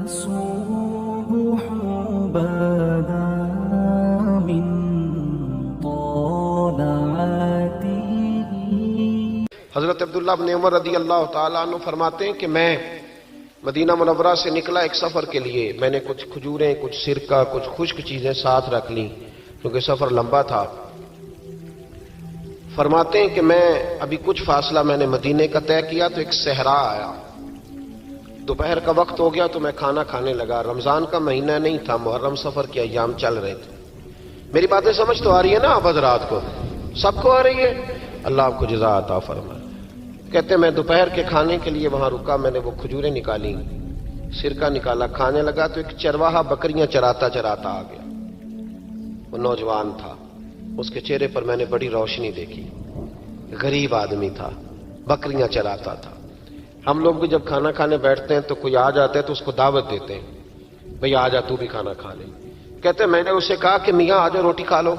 الصبح بدا من طلعته. حضرت عبداللہ بن عمر رضی اللہ تعالیٰ عنہ فرماتے ہیں کہ میں مدینہ منورہ سے نکلا ایک سفر کے لیے. میں نے کچھ کھجوریں، کچھ سرکہ، کچھ خشک چیزیں ساتھ رکھ لیں کیونکہ سفر لمبا تھا. فرماتے ہیں کہ میں ابھی کچھ فاصلہ میں نے مدینے کا طے کیا تو ایک صحرا آیا. دوپہر کا وقت ہو گیا تو میں کھانا کھانے لگا. رمضان کا مہینہ نہیں تھا، محرم سفر کے ایام چل رہے تھے. میری باتیں سمجھ تو آ رہی ہے نا آپ حضرات کو؟ سب کو آ رہی ہے؟ اللہ آپ کو جزا عطا فرمائے. کہتے ہیں میں دوپہر کے کھانے کے لیے وہاں رکا. میں نے وہ کھجوریں نکالی، سرکہ نکالا، کھانے لگا تو ایک چرواہا بکریاں چراتا چراتا آ گیا. وہ نوجوان تھا، اس کے چہرے پر میں نے بڑی روشنی دیکھی. غریب آدمی تھا، بکریاں چراتا تھا. ہم لوگ بھی جب کھانا کھانے بیٹھتے ہیں تو کوئی آ جاتا ہے تو اس کو دعوت دیتے ہیں، بھئی آ جا تو بھی کھانا کھا لے. کہتے ہیں میں نے اسے کہا کہ میاں آ جا روٹی کھا لو.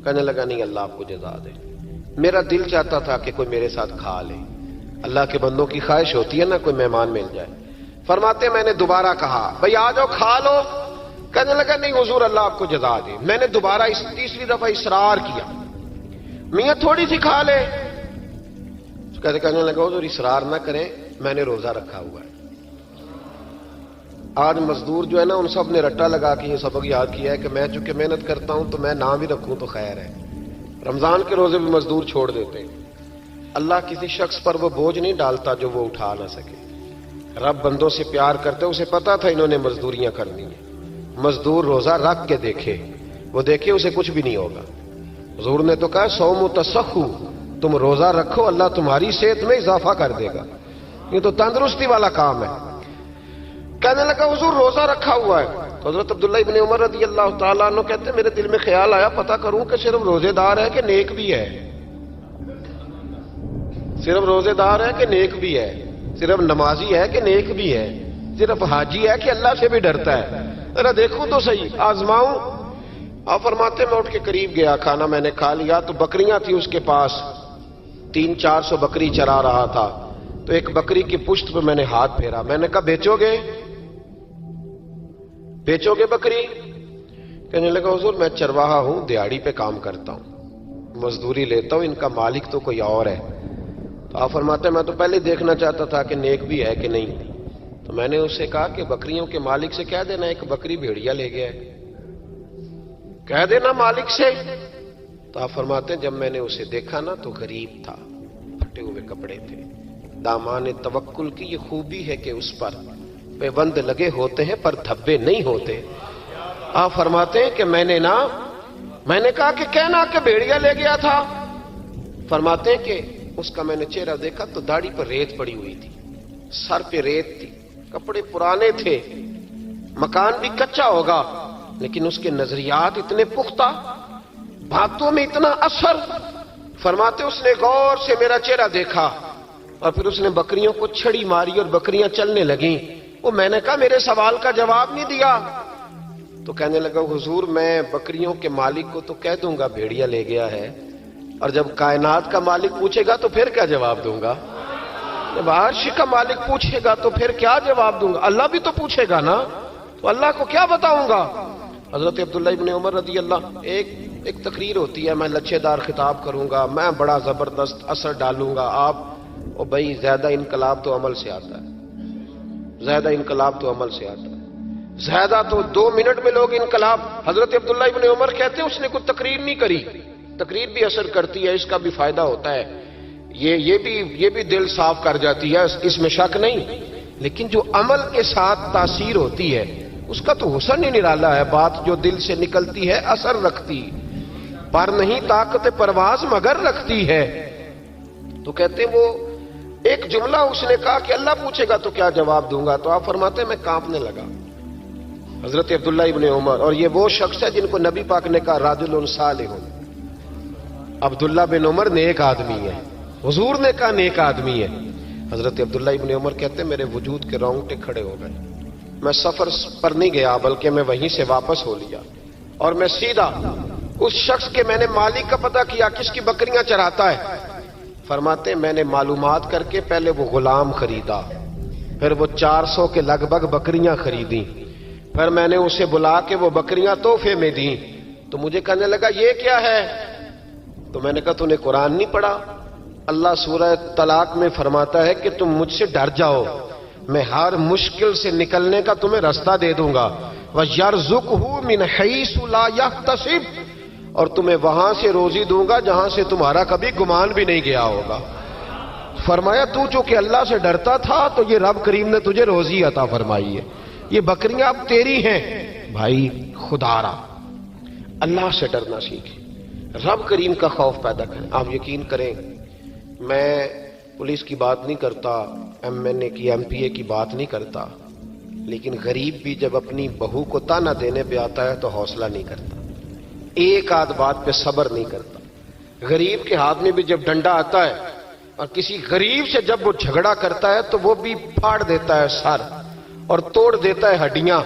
کہنے لگا نہیں، اللہ آپ کو جزا دے، میرا دل چاہتا تھا کہ کوئی میرے ساتھ کھا لے. اللہ کے بندوں کی خواہش ہوتی ہے نا کوئی مہمان مل جائے. فرماتے ہیں میں نے دوبارہ کہا بھئی آ جاؤ کھا لو. کہنے لگا نہیں حضور اللہ آپ کو جزا دے. میں نے دوبارہ تیسری دفعہ اصرار کیا، میاں تھوڑی سی کھا لے. کہنے لگا حضور اصرار نہ کریں، میں نے روزہ رکھا ہوا ہے. آج مزدور جو ہے نا ان سب نے رٹا لگا کے یہ سبق یاد کیا ہے کہ میں چونکہ محنت کرتا ہوں تو میں نہ بھی رکھوں تو خیر ہے. رمضان کے روزے بھی مزدور چھوڑ دیتے ہیں. اللہ کسی شخص پر وہ بوجھ نہیں ڈالتا جو وہ اٹھا نہ سکے. رب بندوں سے پیار کرتے، اسے پتا تھا انہوں نے مزدوریاں کرنی ہیں. مزدور روزہ رکھ کے دیکھے، وہ دیکھے اسے کچھ بھی نہیں ہوگا. حضور نے تو کہا صوم تسخو، تم روزہ رکھو اللہ تمہاری صحت میں اضافہ کر دے گا. یہ تو تندرستی والا کام ہے. کہنے لگا حضور روزہ رکھا ہوا ہے. تو حضرت عبداللہ ابن عمر رضی اللہ تعالیٰ عنہ کہتے ہیں میرے دل میں خیال آیا پتہ کروں کہ صرف روزے دار ہے کہ نیک بھی ہے. صرف روزے دار ہے کہ نیک بھی ہے؟ صرف نمازی ہے کہ نیک بھی ہے؟ صرف حاجی ہے کہ اللہ سے بھی ڈرتا ہے؟ ذرا دیکھوں تو صحیح، آزماؤں. آپ فرماتے میں اٹھ کے قریب گیا، کھانا میں نے کھا لیا تو بکریاں تھی اس کے پاس، 300-400 بکری چرا رہا تھا. تو ایک بکری کی پشت پہ میں نے ہاتھ پھیرا. میں نے کہا بیچو گے؟ بیچو گے بکری؟ کہنے لگا حضور میں چرواہا ہوں، دیہاڑی پہ کام کرتا ہوں، مزدوری لیتا ہوں، ان کا مالک تو کوئی اور ہے. تو آپ فرماتے ہیں میں تو پہلے دیکھنا چاہتا تھا کہ نیک بھی ہے کہ نہیں. تو میں نے اس سے کہا کہ بکریوں کے مالک سے کہہ دینا ایک بکری بھیڑیا لے گیا ہے، کہہ دینا مالک سے. تو آپ فرماتے ہیں جب میں نے اسے دیکھا نا تو غریب تھا، پھٹے ہوئے کپڑے تھے. دامان توکل کی یہ خوبی ہے کہ اس پر پیوند لگے ہوتے ہیں پر دھبے نہیں ہوتے. آپ فرماتے ہیں کہ میں نے کہا کہ کہنا کہ بھیڑیا لے گیا تھا. فرماتے ہیں کہ اس کا میں نے چہرہ دیکھا تو داڑھی پر ریت پڑی ہوئی تھی، سر پہ ریت تھی، کپڑے پرانے تھے، مکان بھی کچا ہوگا لیکن اس کے نظریات اتنے پختہ، باتوں میں اتنا اثر. فرماتے اس نے غور سے میرا چہرہ دیکھا اور پھر اس نے بکریوں کو چھڑی ماری اور بکریاں چلنے لگیں. وہ میں نے کہا میرے سوال کا جواب نہیں دیا. تو کہنے لگا حضور میں بکریوں کے مالک کو تو کہہ دوں گا بھیڑیا لے گیا ہے، اور جب کائنات کا مالک پوچھے گا تو پھر کیا جواب دوں گا؟ جب عرش کا مالک پوچھے گا تو پھر کیا جواب دوں گا؟ اللہ بھی تو پوچھے گا نا، تو اللہ کو کیا بتاؤں گا؟ حضرت عبداللہ ابن عمر رضی اللہ، ایک تقریر ہوتی ہے، میں لچھے دار خطاب کروں گا، میں بڑا زبردست اثر ڈالوں گا. آپ او بھائی زیادہ انقلاب تو عمل سے آتا ہے، زیادہ انقلاب تو عمل سے آتا ہے، زیادہ تو 2 منٹ میں لوگ انقلاب. حضرت عبداللہ ابن عمر کہتے ہیں اس نے کوئی تقریر نہیں کری. تقریر بھی اثر کرتی ہے، اس کا بھی فائدہ ہوتا ہے، یہ بھی دل صاف کر جاتی ہے، اس میں شک نہیں. لیکن جو عمل کے ساتھ تاثیر ہوتی ہے اس کا تو حسن ہی نرالا ہے. بات جو دل سے نکلتی ہے اثر رکھتی، پر نہیں طاقت پرواز مگر رکھتی ہے. تو کہتے ہیں وہ ایک جملہ اس نے کہا کہ اللہ پوچھے گا تو کیا جواب دوں گا. تو آپ فرماتے ہیں میں کانپنے لگا. حضرت عبداللہ ابن عمر، اور یہ وہ شخص ہے جن کو نبی پاک نے کہا راجل صالح. عبداللہ بن عمر نیک آدمی ہے، حضور نے کہا نیک آدمی ہے. حضرت عبداللہ ابن عمر کہتے ہیں میرے وجود کے رونگٹے کھڑے ہو گئے. میں سفر پر نہیں گیا بلکہ میں وہیں سے واپس ہو لیا اور میں سیدھا اس شخص کے میں نے مالک کا پتہ کیا کس کی بکریاں چراتا ہے. فرماتے ہیں میں نے معلومات کر کے پہلے وہ غلام خریدا، پھر وہ 400 کے لگ بھگ بکریاں خریدیں. پھر میں نے اسے بلا کے وہ بکریاں تحفے میں دیں. تو مجھے کہنے لگا یہ کیا ہے؟ تو میں نے کہا تو نے قرآن نہیں پڑھا؟ اللہ سورہ طلاق میں فرماتا ہے کہ تم مجھ سے ڈر جاؤ، میں ہر مشکل سے نکلنے کا تمہیں راستہ دے دوں گا. وَيَرْزُقْهُ مِنْ حَيْثُ لَا يَحْتَسِبُ، اور تمہیں وہاں سے روزی دوں گا جہاں سے تمہارا کبھی گمان بھی نہیں گیا ہوگا. فرمایا تو چونکہ اللہ سے ڈرتا تھا تو یہ رب کریم نے تجھے روزی عطا فرمائی ہے، یہ بکریاں اب تیری ہیں. بھائی خدا را اللہ سے ڈرنا سیکھیں، رب کریم کا خوف پیدا کریں. آپ یقین کریں میں پولیس کی بات نہیں کرتا، ایم این اے کی، ایم پی اے کی بات نہیں کرتا، لیکن غریب بھی جب اپنی بہو کو تانا دینے پہ آتا ہے تو حوصلہ نہیں کرتا، ایک آدھ بات پہ صبر نہیں کرتا. غریب کے ہاتھ میں بھی جب ڈنڈا آتا ہے اور کسی غریب سے جب وہ جھگڑا کرتا ہے تو وہ بھی پھاڑ دیتا ہے سر اور توڑ دیتا ہے ہڈیاں.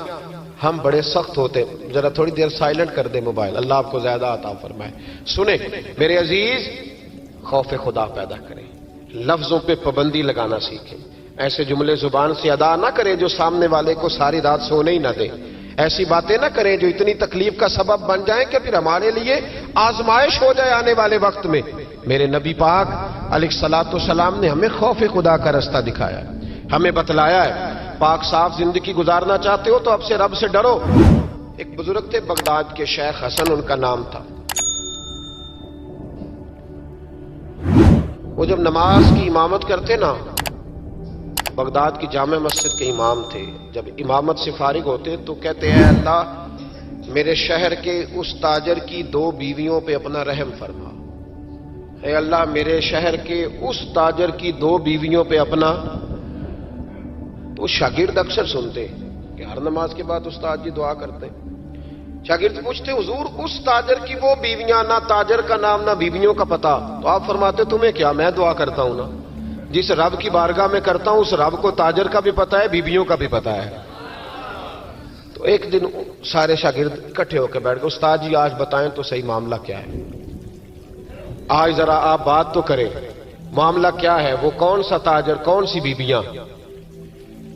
ہم بڑے سخت ہوتے ہیں. ذرا تھوڑی دیر سائلنٹ کر دے موبائل، اللہ آپ کو زیادہ عطا فرمائے. سنیں میرے عزیز، خوف خدا پیدا کریں، لفظوں پہ پابندی لگانا سیکھیں. ایسے جملے زبان سے ادا نہ کریں جو سامنے والے کو ساری رات سونے ہی نہ دیں. ایسی باتیں نہ کریں جو اتنی تکلیف کا سبب بن جائیں کہ پھر ہمارے لیے آزمائش ہو جائے آنے والے وقت میں. میرے نبی پاک علیہ الصلوۃ والسلام نے ہمیں خوف خدا کا راستہ دکھایا، ہمیں بتلایا ہے. پاک صاف زندگی گزارنا چاہتے ہو تو اب سے رب سے ڈرو. ایک بزرگ تھے بغداد کے، شیخ حسن ان کا نام تھا. وہ جب نماز کی امامت کرتے نا، بغداد کی جامع مسجد کے امام تھے، جب امامت سے فارغ ہوتے تو کہتے ہیں اللہ میرے شہر کے اس تاجر کی 2 بیویوں پہ اپنا رحم فرما. اے اللہ میرے شہر کے اس تاجر کی 2 بیویوں پہ اپنا. تو شاگرد اکثر سنتے کہ ہر نماز کے بعد استاد جی دعا کرتے ہیں. شاگرد پوچھتے حضور اس تاجر کی وہ بیویاں، نہ تاجر کا نام نہ بیویوں کا پتہ. تو آپ فرماتے تمہیں کیا، میں دعا کرتا ہوں نا، جس رب کی بارگاہ میں کرتا ہوں اس رب کو تاجر کا بھی پتہ ہے، بیویوں کا بھی پتہ ہے. تو ایک دن سارے شاگرد اکٹھے ہو کے بیٹھ گئے، استاد جی آج بتائیں تو صحیح معاملہ کیا ہے، آج ذرا آپ بات تو کریں، معاملہ کیا ہے، وہ کون سا تاجر، کون سی بیویاں.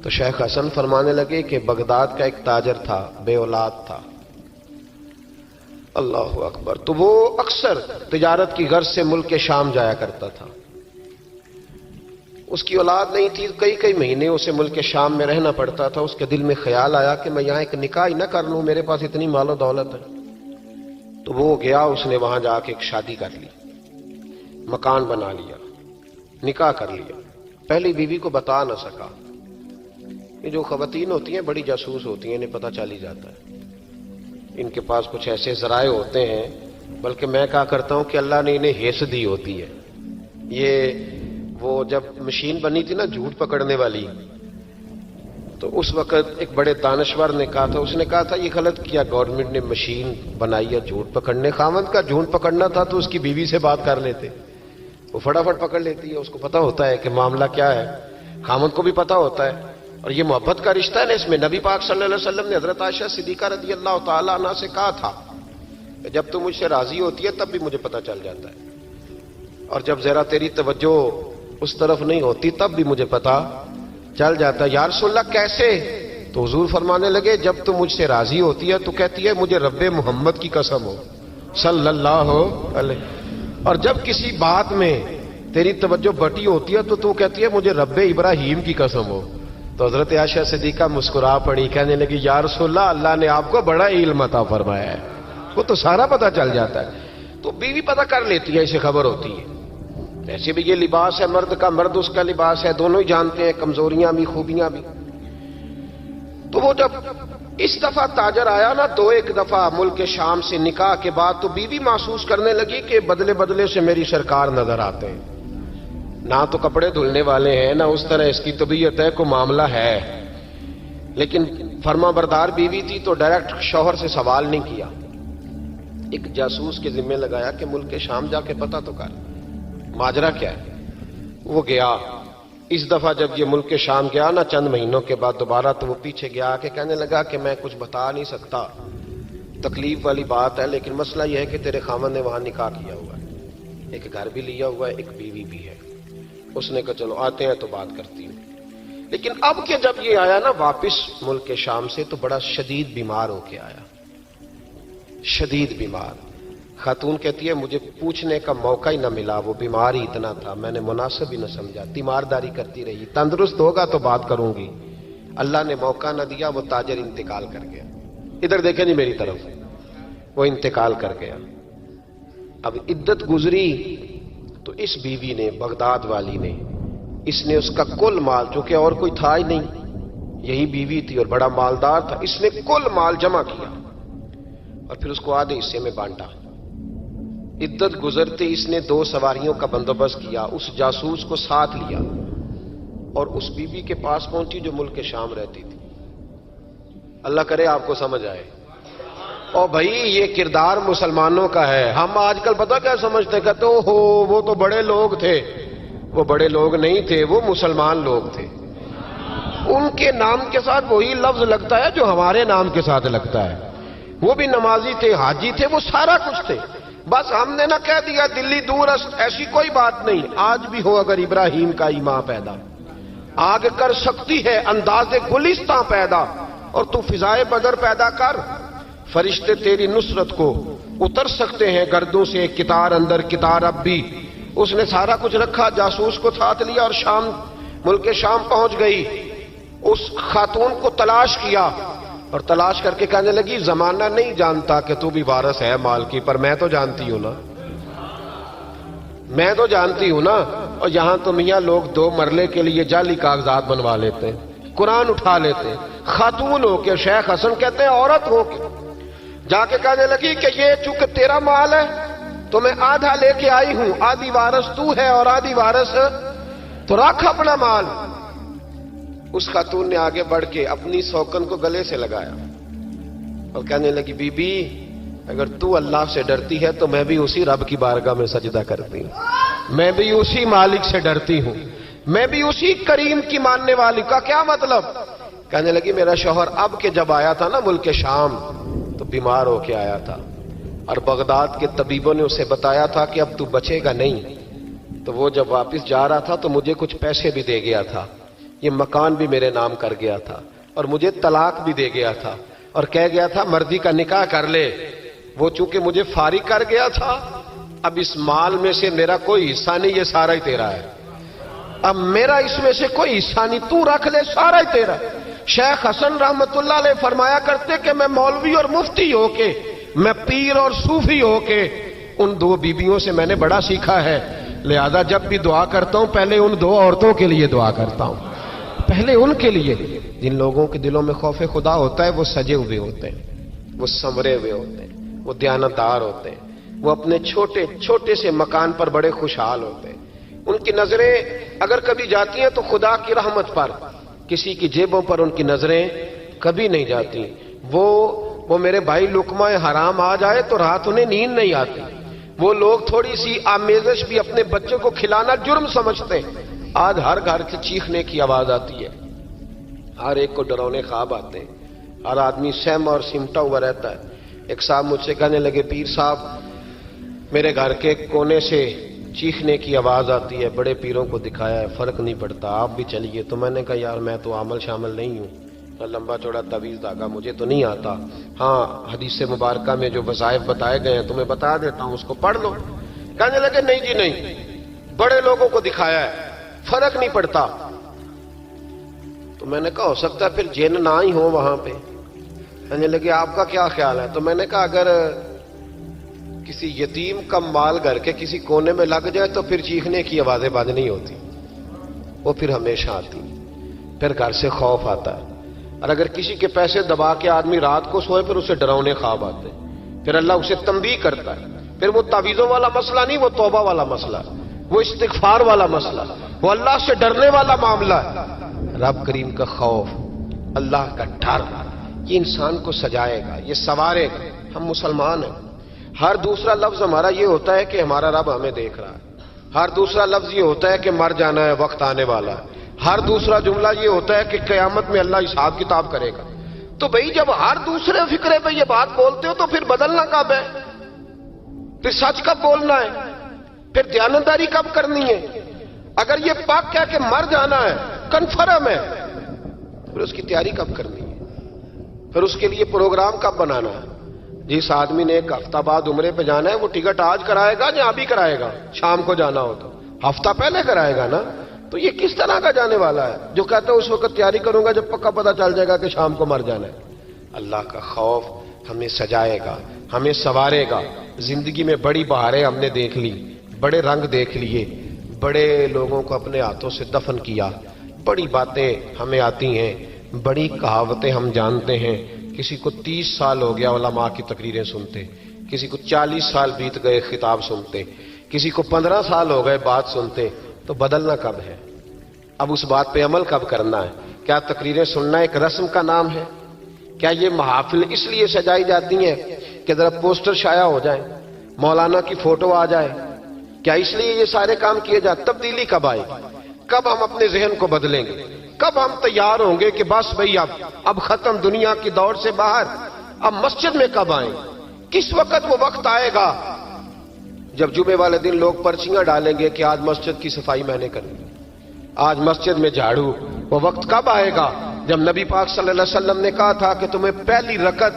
تو شیخ حسن فرمانے لگے کہ بغداد کا ایک تاجر تھا، بے اولاد تھا. اللہ اکبر. تو وہ اکثر تجارت کی غرض سے ملک کے شام جایا کرتا تھا. اس کی اولاد نہیں تھی، کئی مہینے اسے ملک کے شام میں رہنا پڑتا تھا. اس کے دل میں خیال آیا کہ میں یہاں ایک نکاح ہی نہ کر لوں، میرے پاس اتنی مال و دولت ہے. تو وہ گیا، اس نے وہاں جا کے ایک شادی کر لی، مکان بنا لیا، نکاح کر لیا. پہلی بیوی کو بتا نہ سکا. یہ جو خواتین ہوتی ہیں بڑی جاسوس ہوتی ہیں، انہیں پتہ چل ہی جاتا ہے، ان کے پاس کچھ ایسے ذرائع ہوتے ہیں، بلکہ میں کہا کرتا ہوں کہ اللہ نے انہیں حس دی ہوتی ہے. یہ وہ جب مشین بنی تھی نا جھوٹ پکڑنے والی، تو اس وقت ایک بڑے دانشور نے کہا تھا، اس نے کہا تھا یہ غلط کیا گورنمنٹ نے مشین بنائی ہے جھوٹ پکڑنے. خاوند کا جھوٹ پکڑنا تھا تو اس کی بیوی سے بات کر لیتے، وہ فٹافٹ پکڑ لیتی ہے، اس کو پتا ہوتا ہے کہ معاملہ کیا ہے، خاوند کو بھی پتا ہوتا ہے. اور یہ محبت کا رشتہ ہے نا، اس میں نبی پاک صلی اللہ علیہ وسلم نے حضرت عائشہ صدیقہ رضی اللہ تعالی عنہا سے کہا تھا کہ جب تم مجھ سے راضی ہوتی ہے تب بھی مجھے پتا چل جاتا ہے، اور جب ذرا تیری توجہ اس طرف نہیں ہوتی تب بھی مجھے پتا چل جاتا ہے. یا رسول اللہ کیسے؟ تو حضور فرمانے لگے جب تم مجھ سے راضی ہوتی ہے تو کہتی ہے مجھے رب محمد کی قسم ہو صلی اللہ علیہ، اور جب کسی بات میں تیری توجہ بٹی ہوتی ہے تو تو کہتی ہے مجھے رب ابراہیم کی قسم ہو. تو حضرت عائشہ صدیقہ مسکرا پڑی، کہنے لگی یا رسول اللہ اللہ نے آپ کو بڑا علم عطا فرمایا ہے، وہ تو سارا پتہ چل جاتا ہے. تو بیوی پتہ کر لیتی ہے، اسے خبر ہوتی ہے. ایسے بھی یہ لباس ہے مرد کا، مرد اس کا لباس ہے، دونوں ہی جانتے ہیں کمزوریاں بھی خوبیاں بھی. تو وہ جب اس دفعہ تاجر آیا نا، تو ایک دفعہ ملک شام سے نکاح کے بعد تو بیوی محسوس کرنے لگی کہ بدلے بدلے سے میری سرکار نظر آتے ہیں، نہ تو کپڑے دھلنے والے ہیں، نہ اس طرح اس کی طبیعت ہے، کوئی معاملہ ہے. لیکن فرما بردار بیوی تھی تو ڈائریکٹ شوہر سے سوال نہیں کیا، ایک جاسوس کے ذمہ لگایا کہ ملک شام جا کے پتہ تو کر ماجرا کیا ہے. وہ گیا. اس دفعہ جب یہ ملک شام گیا نا چند مہینوں کے بعد دوبارہ، تو وہ پیچھے گیا کہ کہنے لگا کہ میں کچھ بتا نہیں سکتا، تکلیف والی بات ہے، لیکن مسئلہ یہ ہے کہ تیرے خاوند نے وہاں نکاح کیا ہوا ہے، ایک گھر بھی لیا ہوا ہے، ایک بیوی بھی ہے. اس نے کہا چلو آتے ہیں تو بات کرتی ہوں. لیکن اب کہ جب یہ آیا نا واپس ملک شام سے تو بڑا شدید بیمار ہو کے آیا، شدید بیمار۔ خاتون کہتی ہے مجھے پوچھنے کا موقع ہی نہ ملا، وہ بیمار ہی اتنا تھا، میں نے مناسب ہی نہ سمجھا، تیمارداری کرتی رہی، تندرست ہوگا تو بات کروں گی، اللہ نے موقع نہ دیا، وہ تاجر انتقال کر گیا۔ ادھر دیکھیں جی میری طرف، وہ انتقال کر گیا۔ اب عدت گزری تو اس بیوی نے، بغداد والی نے، اس نے اس کا کل مال، چونکہ اور کوئی تھا ہی نہیں، یہی بیوی تھی اور بڑا مالدار تھا، اس نے کل مال جمع کیا اور پھر اس کو آدھے حصے میں بانٹا۔ عدت گزرتے اس نے 2 سواریوں کا بندوبست کیا، اس جاسوس کو ساتھ لیا اور اس بیوی کے پاس پہنچی جو ملک شام رہتی تھی۔ اللہ کرے آپ کو سمجھ آئے۔ اور بھائی یہ کردار مسلمانوں کا ہے۔ ہم آج کل پتہ کیا سمجھتے، کہتے ہو وہ تو بڑے لوگ تھے، وہ بڑے لوگ نہیں تھے، وہ مسلمان لوگ تھے۔ ان کے نام کے ساتھ وہی لفظ لگتا ہے جو ہمارے نام کے ساتھ لگتا ہے۔ وہ بھی نمازی تھے، حاجی تھے، وہ سارا کچھ تھے، بس ہم نے نہ کہہ دیا دلی دور است، ایسی کوئی بات نہیں۔ آج بھی ہو اگر ابراہیم کا ایمان پیدا، آگ کر سکتی ہے انداز گلستاں پیدا، اور تو فضائے بدر پیدا کر، فرشتے تیری نصرت کو اتر سکتے ہیں گردوں سے کتار اندر کتار اب بھی۔ اس نے سارا کچھ رکھا، جاسوس کو ساتھ لیا اور شام، ملک شام پہنچ گئی۔ اس خاتون کو تلاش کیا اور تلاش کر کے کہنے لگی زمانہ نہیں جانتا کہ تو بھی وارث ہے مال کی، پر میں تو جانتی ہوں نا، میں تو جانتی ہوں نا۔ اور یہاں تو میاں لوگ 2 مرلے کے لیے جعلی کاغذات بنوا لیتے ہیں، قرآن اٹھا لیتے ہیں۔ خاتون ہو کے، شیخ حسن کہتے ہیں عورت ہو کے جا کے کہنے لگی کہ یہ چونکہ تیرا مال ہے تو میں آدھا لے کے آئی ہوں، آدھی وارث تو ہے اور آدھی وارث تو رکھ اپنا مال۔ اس خاتون نے آگے بڑھ کے اپنی سوکن کو گلے سے لگایا اور کہنے لگی بی بی اگر تو اللہ سے ڈرتی ہے تو میں بھی اسی رب کی بارگاہ میں سجدہ کرتی ہوں، میں بھی اسی مالک سے ڈرتی ہوں، میں بھی اسی کریم کی ماننے والی۔ کا کیا مطلب؟ کہنے لگی میرا شوہر اب کہ جب آیا تھا نا ملک شام تو بیمار ہو کے آیا تھا، اور بغداد کے طبیبوں نے اسے بتایا تھا کہ اب تو بچے گا نہیں، تو وہ جب واپس جا رہا تھا تو مجھے کچھ پیسے بھی دے گیا تھا، یہ مکان بھی میرے نام کر گیا تھا، اور مجھے طلاق بھی دے گیا تھا، اور کہہ گیا تھا مرضی کا نکاح کر لے۔ وہ چونکہ مجھے فارغ کر گیا تھا، اب اس مال میں سے میرا کوئی حصہ نہیں، یہ سارا ہی تیرا ہے، اب میرا اس میں سے کوئی حصہ نہیں، تو رکھ لے، سارا ہی تیرا۔ شیخ حسن رحمت اللہ علیہ فرمایا کرتے کہ میں مولوی اور مفتی ہو کے، میں پیر اور صوفی ہو کے ان 2 بیویوں سے میں نے بڑا سیکھا ہے، لہذا جب بھی دعا کرتا ہوں پہلے ان 2 عورتوں کے لیے دعا کرتا ہوں، پہلے ان کے لیے۔ جن لوگوں کے دلوں میں خوف خدا ہوتا ہے وہ سجے ہوئے ہوتے ہیں، وہ سنورے ہوئے ہوتے ہیں، وہ دیانتدار ہوتے ہیں، وہ اپنے چھوٹے چھوٹے سے مکان پر بڑے خوشحال ہوتے ہیں۔ ان کی نظریں اگر کبھی جاتی ہیں تو خدا کی رحمت پر، کسی کی جیبوں پر ان کی نظریں کبھی نہیں جاتی۔ وہ میرے بھائی لقمہ حرام آ جائے تو رات انہیں نیند نہیں آتی۔ وہ لوگ تھوڑی سی آمیزش بھی اپنے بچوں کو کھلانا جرم سمجھتے ہیں۔ آج ہر گھر سے چیخنے کی آواز آتی ہے، ہر ایک کو ڈراؤنے خواب آتے ہیں، ہر آدمی سہما اور سمٹا ہوا رہتا ہے۔ ایک صاحب مجھ سے کہنے لگے پیر صاحب میرے گھر کے کونے سے چیخنے کی آواز آتی ہے، بڑے پیروں کو دکھایا ہے فرق نہیں پڑتا، آپ بھی چلیے۔ تو میں نے کہا یار میں تو عمل شامل نہیں ہوں، لمبا چوڑا طویل دھاگا مجھے تو نہیں آتا، ہاں حدیث مبارکہ میں جو وظائف بتائے گئے ہیں تمہیں بتا دیتا ہوں، اس کو پڑھ لو۔ کہنے لگے نہیں جی نہیں، بڑے لوگوں کو دکھایا ہے فرق نہیں پڑتا۔ تو میں نے کہا ہو سکتا ہے پھر جن نہ ہی ہو وہاں پہ۔ کہنے لگے آپ کا کیا خیال ہے؟ تو میں نے کہا اگر کسی یتیم کا مال گھر کے کسی کونے میں لگ جائے تو پھر چیخنے کی آوازیں بند نہیں ہوتی، وہ پھر ہمیشہ آتی، پھر گھر سے خوف آتا ہے۔ اور اگر کسی کے پیسے دبا کے آدمی رات کو سوئے پھر اسے ڈراؤنے خواب آتے، پھر اللہ اسے تنبیہ کرتا ہے۔ پھر وہ تعویذوں والا مسئلہ نہیں، وہ توبہ والا مسئلہ، وہ استغفار والا مسئلہ، وہ اللہ سے ڈرنے والا معاملہ ہے۔ رب کریم کا خوف، اللہ کا ڈر، یہ انسان کو سجائے گا، یہ سنوارے گا۔ ہم مسلمان ہیں، ہر دوسرا لفظ ہمارا یہ ہوتا ہے کہ ہمارا رب ہمیں دیکھ رہا ہے، ہر دوسرا لفظ یہ ہوتا ہے کہ مر جانا ہے، وقت آنے والا ہے، ہر دوسرا جملہ یہ ہوتا ہے کہ قیامت میں اللہ حساب کتاب کرے گا۔ تو بھئی جب ہر دوسرے فکرے پہ یہ بات بولتے ہو تو پھر بدلنا کب ہے؟ پھر سچ کب بولنا ہے؟ پھر دیانتداری کب کرنی ہے؟ اگر یہ پاک کہہ کہ مر جانا ہے، کنفرم ہے، پھر اس کی تیاری کب کرنی ہے، پھر اس کے لیے پروگرام کب بنانا ہے. جس آدمی نے ایک ہفتہ بعد عمرے پہ جانا ہے وہ ٹکٹ آج کرائے گا یا ابھی کرائے گا؟ شام کو جانا ہو تو ہفتہ پہلے کرائے گا نا. تو یہ کس طرح کا جانے والا ہے جو کہتا ہے اس وقت تیاری کروں گا جب پکا پتہ چل جائے گا کہ شام کو مر جانا ہے. اللہ کا خوف ہمیں سجائے گا، ہمیں سنوارے گا. زندگی میں بڑی بہاریں ہم نے دیکھ لی، بڑے رنگ دیکھ لیے، بڑے لوگوں کو اپنے ہاتھوں سے دفن کیا، بڑی باتیں ہمیں آتی ہیں، بڑی کہاوتیں ہم جانتے ہیں. کسی کو 30 سال ہو گیا علماء کی تقریریں سنتے، کسی کو 40 سال بیت گئے خطاب سنتے، کسی کو 15 سال ہو گئے بات سنتے. تو بدلنا کب ہے؟ اب اس بات پہ عمل کب کرنا ہے؟ کیا تقریریں سننا ایک رسم کا نام ہے؟ کیا یہ محافل اس لیے سجائی جاتی ہیں کہ ذرا پوسٹر شائع ہو جائیں، مولانا کی فوٹو آ جائے؟ کیا اس لیے یہ سارے کام کیے جاتے؟ تبدیلی کب آئے گی؟ کب ہم اپنے ذہن کو بدلیں گے؟ کب ہم تیار ہوں گے کہ بس بھئی اب ختم دنیا کی دوڑ سے باہر، اب مسجد میں کب آئیں؟ کس وقت وہ وقت آئے گا جب جمعے والے دن لوگ پرچیاں ڈالیں گے کہ آج مسجد کی صفائی میں نے کرنی، آج مسجد میں جھاڑو؟ وہ وقت کب آئے گا جب نبی پاک صلی اللہ علیہ وسلم نے کہا تھا کہ تمہیں پہلی رکعت،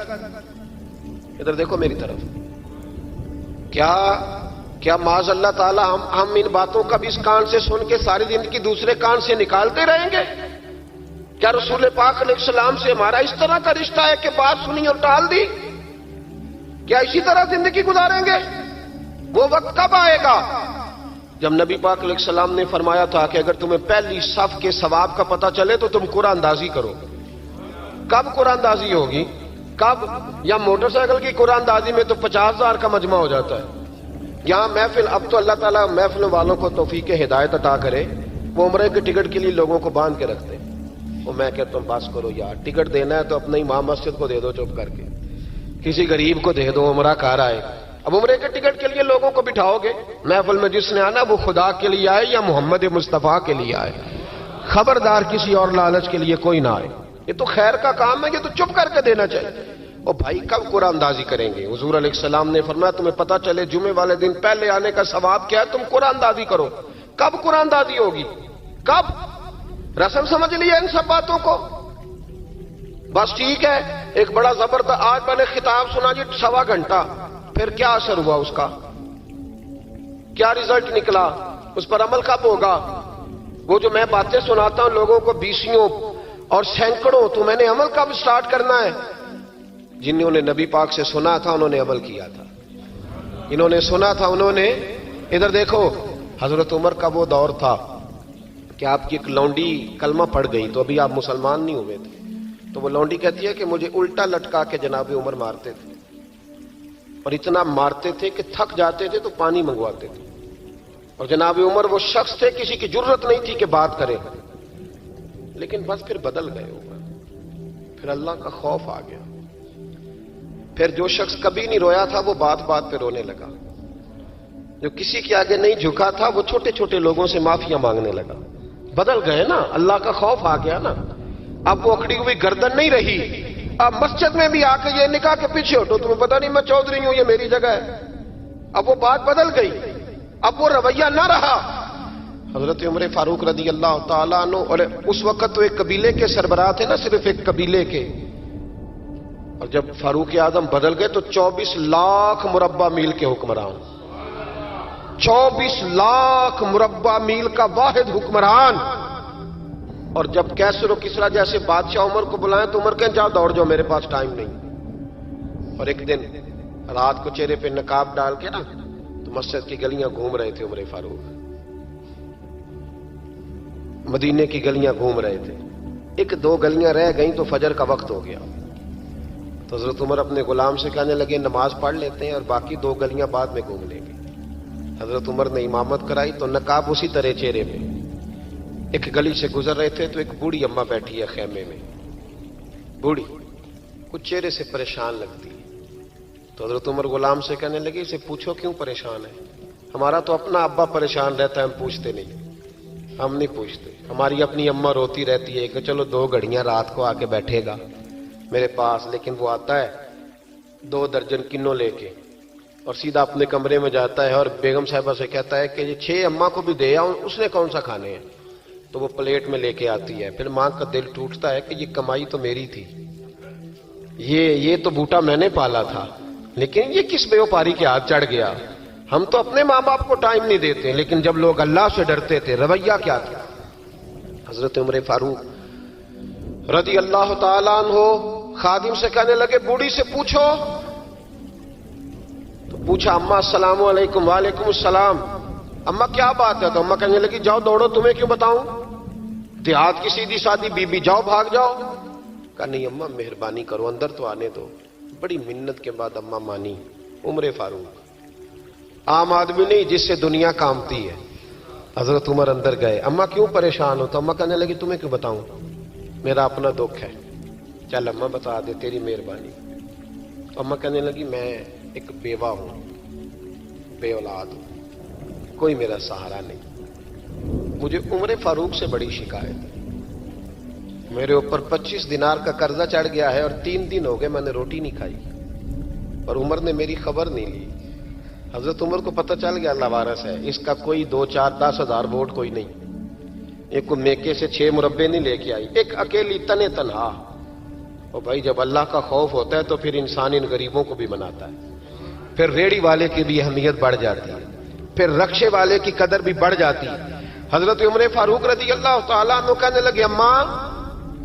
ادھر دیکھو میری طرف، کیا معاذ اللہ تعالی ہم ان باتوں کا بھی اس کان سے سن کے ساری زندگی دوسرے کان سے نکالتے رہیں گے؟ کیا رسول پاک علیہ السلام سے ہمارا اس طرح کا رشتہ ہے کہ بات سنی اور ٹال دی؟ کیا اسی طرح زندگی گزاریں گے؟ وہ وقت کب آئے گا جب نبی پاک علیہ السلام نے فرمایا تھا کہ اگر تمہیں پہلی صف کے ثواب کا پتہ چلے تو تم قرآن اندازی کرو؟ کب قرآن اندازی ہوگی؟ کب؟ یا موٹر سائیکل کی قرآن اندازی میں تو 50,000 کا مجمع ہو جاتا ہے. یہاں محفل، اب تو اللہ تعالیٰ محفل والوں کو توفیق ہدایت عطا کرے، وہ عمرے کے ٹکٹ کے لیے لوگوں کو باندھ کے رکھتے ہیں. وہ میں کہتا ہوں بس کرو یار، ٹکٹ دینا ہے تو اپنے امام مسجد کو دے دو چپ کر کے، کسی غریب کو دے دو، عمرہ کار آئے. اب عمرے کے ٹکٹ کے لیے لوگوں کو بٹھاؤ گے محفل میں؟ جس نے آنا وہ خدا کے لیے آئے یا محمد مصطفیٰ کے لیے آئے. خبردار کسی اور لالچ کے لیے کوئی نہ آئے. یہ تو خیر کا کام ہے، یہ تو چپ کر کے دینا چاہیے. اور بھائی کب قرآن اندازی کریں گے؟ حضور علیہ السلام نے فرمایا تمہیں پتہ چلے جمعے والے دن پہلے آنے کا ثواب کیا ہے، تم قرآن اندازی کرو. کب قرآن اندازی ہوگی؟ کب؟ رسم سمجھ لیا ان سب باتوں کو؟ بس ٹھیک ہے، ایک بڑا زبردست آج میں نے خطاب سنا جی 1.25 گھنٹہ، پھر کیا اثر ہوا اس کا؟ کیا رزلٹ نکلا؟ اس پر عمل کب ہوگا؟ وہ جو میں باتیں سناتا ہوں لوگوں کو 20 اور سینکڑوں، تو میں نے عمل کب سٹارٹ کرنا ہے؟ جنہوں نے نبی پاک سے سنا تھا انہوں نے عمل کیا تھا، انہوں نے سنا تھا انہوں نے. ادھر دیکھو، حضرت عمر کا وہ دور تھا کہ آپ کی ایک لونڈی کلمہ پڑھ گئی تو ابھی آپ مسلمان نہیں ہوئے تھے، تو وہ لونڈی کہتی ہے کہ مجھے الٹا لٹکا کے جناب عمر مارتے تھے، اور اتنا مارتے تھے کہ تھک جاتے تھے تو پانی منگواتے تھے. اور جناب عمر وہ شخص تھے کسی کی جرت نہیں تھی کہ بات کرے، لیکن بس پھر بدل گئے عمر، پھر اللہ کا خوف آ گیا. پھر جو شخص کبھی نہیں رویا تھا وہ بات بات پہ رونے لگا، جو کسی کے آگے نہیں جھکا تھا وہ چھوٹے چھوٹے لوگوں سے معافیاں مانگنے لگا. بدل گئے نا، اللہ کا خوف آ گیا نا. اب وہ اکڑی ہوئی گردن نہیں رہی. اب مسجد میں بھی آ کے یہ نکاح کے پیچھے ہٹو، تمہیں پتہ نہیں میں چودھری ہوں، یہ میری جگہ ہے. اب وہ بات بدل گئی، اب وہ رویہ نہ رہا. حضرت عمر فاروق رضی اللہ تعالیٰ عنہ، اور اس وقت تو ایک قبیلے کے سربراہ تھے نا، صرف ایک قبیلے کے. اور جب فاروق اعظم بدل گئے تو 24 لاکھ مربع میل کے حکمران، 24 لاکھ مربع میل کا واحد حکمران. اور جب کیسر و کسرا جیسے بادشاہ عمر کو بلائیں تو عمر کہیں جاؤ دوڑ جاؤ، میرے پاس ٹائم نہیں. اور ایک دن رات کو چہرے پہ نقاب ڈال کے نا تو مسجد کی گلیاں گھوم رہے تھے عمر فاروق، مدینے کی گلیاں گھوم رہے تھے. 1-2 گلیاں رہ گئیں تو فجر کا وقت ہو گیا. تو حضرت عمر اپنے غلام سے کہنے لگے نماز پڑھ لیتے ہیں اور باقی 2 گلیاں بعد میں گھوم لیں گے. حضرت عمر نے امامت کرائی تو نقاب اسی طرح چہرے پہ. ایک گلی سے گزر رہے تھے تو ایک بوڑھی اماں بیٹھی ہے خیمے میں، بوڑھی کچھ چہرے سے پریشان لگتی ہے. تو حضرت عمر غلام سے کہنے لگے اسے پوچھو کیوں پریشان ہے؟ ہمارا تو اپنا ابا پریشان رہتا ہے، ہم پوچھتے نہیں. ہم نہیں پوچھتے، ہماری اپنی اماں روتی رہتی ہے کہ چلو 2 گھڑیاں رات کو آ کے بیٹھے گا میرے پاس، لیکن وہ آتا ہے 2 درجن کنوں لے کے اور سیدھا اپنے کمرے میں جاتا ہے اور بیگم صاحبہ سے کہتا ہے کہ یہ 6 اماں کو بھی دے آؤں، اس نے کون سا کھانے ہیں؟ تو وہ پلیٹ میں لے کے آتی ہے. پھر ماں کا دل ٹوٹتا ہے کہ یہ کمائی تو میری تھی, یہ تو بوٹا میں نے پالا تھا, لیکن یہ کس بیوپاری کے ہاتھ چڑھ گیا. ہم تو اپنے ماں باپ کو ٹائم نہیں دیتے, لیکن جب لوگ اللہ سے ڈرتے تھے رویہ کیا تھا. حضرت عمر فاروق رضی اللہ تعالیٰ عنہ خادم سے کہنے لگے بوڑھی سے پوچھو. تو پوچھا اماں السلام علیکم. وعلیکم السلام. اماں کیا بات ہے؟ تو اماں کہنے لگی جاؤ دوڑو, تمہیں کیوں بتاؤں, دیہات کی سیدھی سادی بی بی, جاؤ بھاگ جاؤ. کہا نہیں اماں مہربانی کرو, اندر تو آنے دو. بڑی منت کے بعد اماں مانی. عمر فاروق عام آدمی نہیں جس سے دنیا کامتی ہے. حضرت عمر اندر گئے. اماں کیوں پریشان ہو؟ تو اماں کہنے لگی تمہیں کیوں بتاؤں, میرا اپنا دکھ ہے. چل اماں بتا دے, تیری مہربانی. تو اماں کہنے لگی میں ایک بیوہ ہوں, بے اولاد ہوں, کوئی میرا سہارا نہیں. مجھے عمر فاروق سے بڑی شکایت ہے. میرے اوپر 25 دینار کا قرضہ چڑھ گیا ہے اور 3 دن ہو گئے میں نے روٹی نہیں کھائی, اور عمر نے میری خبر نہیں لی. حضرت عمر کو پتہ چل گیا لوارث ہے, اس کا کوئی 2 4 10 ہزار ووٹ کوئی نہیں. ایک کو میکے سے 6 مربے نہیں لے کے آئی, ایک اکیلی تنے تنہا. اور بھائی جب اللہ کا خوف ہوتا ہے تو پھر انسان ان غریبوں کو بھی مناتا ہے. پھر ریڑھی والے کی بھی اہمیت بڑھ جاتی ہے, پھر رکشے والے کی قدر بھی بڑھ جاتی ہے. حضرت عمر فاروق رضی اللہ تعالیٰ عنہ کہنے لگے اماں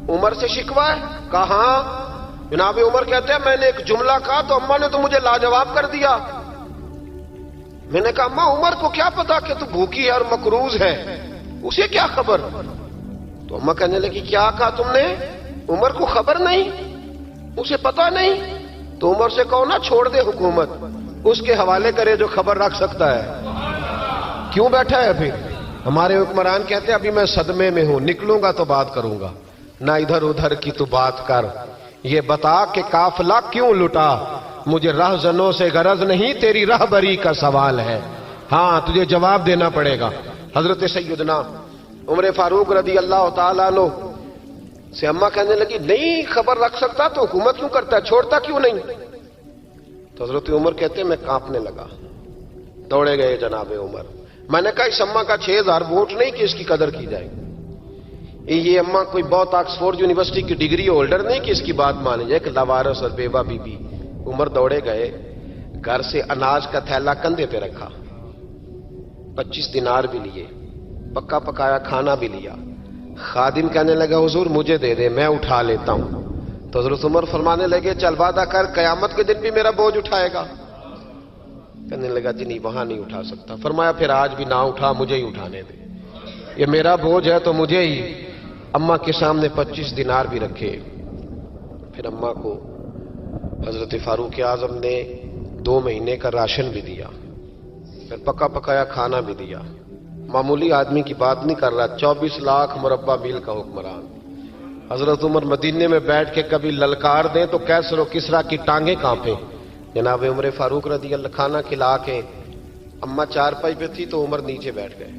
عمر سے شکوہ ہے؟ کہاں؟ جناب عمر کہتے ہیں میں نے ایک جملہ کہا تو اماں نے تو مجھے لاجواب کر دیا. میں نے کہا اماں عمر کو کیا پتا کہ تو بھوکی ہے اور مقروض ہے, اسے کیا خبر؟ تو اماں کہنے لگی کیا کہا تم نے؟ عمر کو خبر نہیں, اسے پتا نہیں؟ تو عمر سے کہو نا چھوڑ دے حکومت, اس کے حوالے کرے جو خبر رکھ سکتا ہے. کیوں بیٹھا ہے پھر؟ ہمارے حکمران کہتے ہیں ابھی میں صدمے میں ہوں, نکلوں گا تو بات کروں گا. نہ ادھر ادھر کی تو بات کر, یہ بتا کہ قافلہ کیوں لٹا. مجھے رہزنوں سے غرض نہیں, تیری رہبری کا سوال ہے. ہاں تجھے جواب دینا پڑے گا. حضرت سیدنا عمر فاروق رضی اللہ تعالیٰ عنہ سے اماں کہنے لگی نہیں خبر رکھ سکتا تو حکومت کیوں کرتا ہے, چھوڑتا کیوں نہیں؟ تو حضرت عمر کہتے ہیں میں کانپنے لگا. دوڑے گئے جناب عمر. میں نے کہا اس اماں کا 6000 ووٹ نہیں کہ اس کی قدر کی جائے. یہ اماں کوئی بہت آکسفورڈ یونیورسٹی کی ڈگری ہولڈر نہیں کہ اس کی بات مانی جائے, کہ لاوارث اور بیوہ بی بی. عمر دوڑے گئے, گھر سے اناج کا تھیلا کندھے پہ رکھا, 25 دینار بھی لیے, پکا پکایا کھانا بھی لیا. خادم کہنے لگا حضور مجھے دے دے میں اٹھا لیتا ہوں. تو حضرت عمر فرمانے لگے چل وعدہ کر قیامت کے دن بھی میرا بوجھ اٹھائے گا. کہنے لگا جی نہیں وہاں نہیں اٹھا سکتا. فرمایا پھر آج بھی نہ اٹھا, مجھے ہی اٹھانے دے, یہ میرا بوجھ ہے تو مجھے ہی. اماں کے سامنے 25 دینار بھی رکھے. پھر اماں کو حضرت فاروق اعظم نے 2 مہینے کا راشن بھی دیا, پھر پکا پکایا کھانا بھی دیا. معمولی آدمی کی بات نہیں کر رہا, 24 لاکھ مربع میل کا حکمران. حضرت عمر مدینے میں بیٹھ کے کبھی للکار دیں تو کیسر و کسرا کی ٹانگیں کانپیں. جناب عمر فاروق رضی اللہ کھانا کھلا کے اماں چارپائی پہ تھی تو عمر نیچے بیٹھ گئے.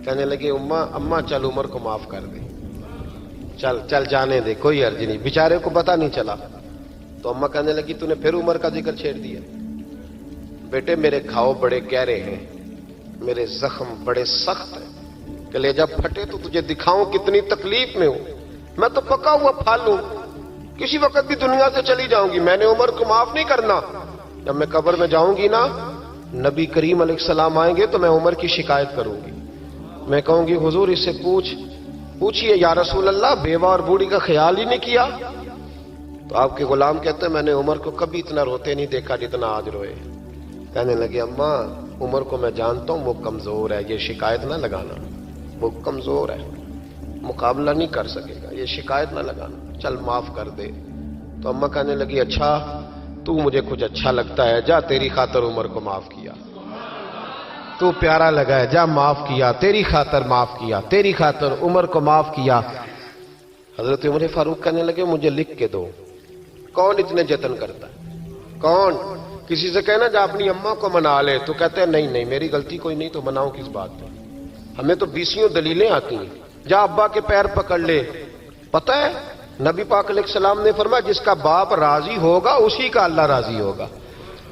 کہنے لگے اماں چل عمر کو معاف کر دے, چل چل جانے دے, کوئی عرض نہیں, بیچارے کو پتہ نہیں چلا. تو اماں کہنے لگی تو نے پھر عمر کا ذکر چھیڑ دیا. بیٹے میرے گھاؤ بڑے گہرے ہیں, میرے زخم بڑے سخت ہیں, کلیجہ پھٹے تو تجھے دکھاؤں کتنی تکلیف میں ہوں. میں تو پکا ہوا پھل ہوں, کسی وقت بھی دنیا سے چلی جاؤں گی. میں نے عمر کو معاف نہیں کرنا. جب میں قبر میں جاؤں گی نا, نبی کریم علیہ السلام آئیں گے تو میں عمر کی شکایت کروں گی. میں کہوں گی حضور اس سے پوچھئے یا رسول اللہ بیوہ اور بوڑھی کا خیال ہی نہیں کیا. تو آپ کے غلام کہتے ہیں میں نے عمر کو کبھی اتنا روتے نہیں دیکھا جتنا آج روئے. کہنے لگے اماں عمر کو میں جانتا ہوں وہ کمزور ہے, یہ شکایت نہ لگانا, وہ کمزور ہے, مقابلہ نہیں کر سکے گا, یہ شکایت نہ لگانا, چل معاف کر دے. تو اماں کہنے لگی اچھا تو مجھے کچھ اچھا لگتا ہے, جا تیری خاطر عمر کو معاف کیا, تو پیارا لگا ہے, جا معاف کیا, تیری خاطر معاف کیا, تیری خاطر عمر کو معاف کیا. حضرت عمر فاروق کہنے لگے مجھے لکھ کے دو. کون اتنے جتن کرتا ہے, کون؟ کسی سے کہنا جا اپنی اماں کو منا لے, تو کہتے ہیں نہیں میری غلطی کوئی نہیں تو مناؤں کس بات پر, ہمیں تو 20 دلیلیں آتی ہیں. جا ابا کے پیر پکڑ لے. پتہ ہے نبی پاک علیہ السلام نے فرمایا جس کا باپ راضی ہوگا اسی کا اللہ راضی ہوگا,